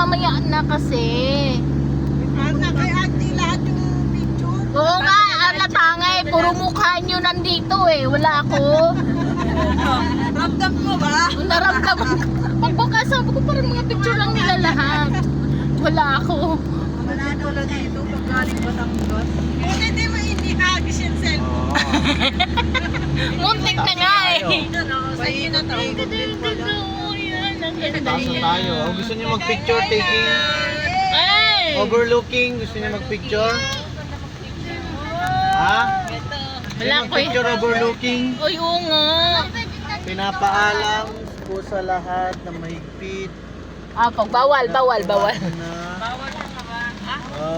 mamaya na kasi. Kay Auntie lahat yung picture. Oo nga, natangay. Puro mukha nyo nandito eh. Wala ako. Ramdam mo ba? Naramdaman. Pagbukas, sabi ko parang mga picture lang nila lahat. Wala ako. Wala na dito pag galing Batangas. Kung hindi mo inihagis yung cellphone. Muntik na nga eh. Sa'yo na to. Taso tayo. Oh, gusto niyo mag-picture taking Ay! overlooking? Gusto niyo mag-picture? Ha? Wala ko eh. Picture overlooking? Uy, oo nga. Pinapaalam po sa lahat na mahigpit Bawal. na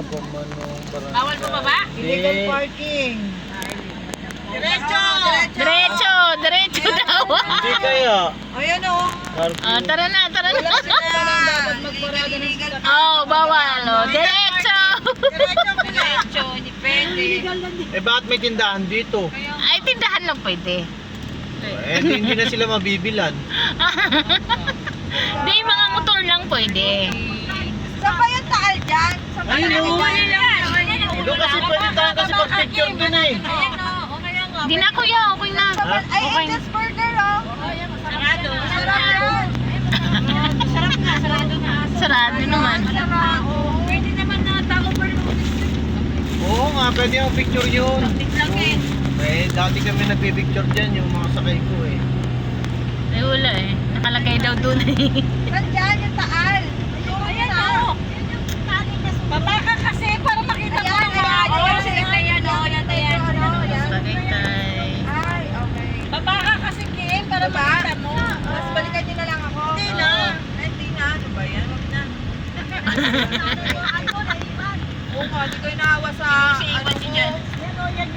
pamanong barangay. Bawal po ba? Illegal parking. Diretso! Diretso daw. Hindi kaya. Ayan o. Tara na. Dapat magparada ng Bawal. Diretso. Diretso, depende. Eh bakit may tindahan dito? Ay, tindahan lang pwede. Eh hindi na sila mabibilan. Di, mga motor lang pwede. Saan ba yung taal dyan? Doon kasi pwede tayo kasi mag-picture doon eh. Di na kuya, okay na. Ha? Ay, Angel's Burger o. Sarado. Sarap yan. Sarado naman. Pwede naman na tago per Oo nga, pwede yung picture yun. Eh, dati kami nagpipicture dyan yung mga sakay ko eh. Ay, wala eh. Nakalagay daw doon eh. Nandyan yung taal. Ayan o. Baba ka kasi para makita mo. Tagaytay. Ay, okay. Baba ka kasi, Kim, para makita mo. Mas balikan nyo na lang ako. Hindi na. Hindi na. Ano ba yan? Huwag na. Oo nga, di ko inaawa sa... Si Iwan si Jan. Yan o, yan.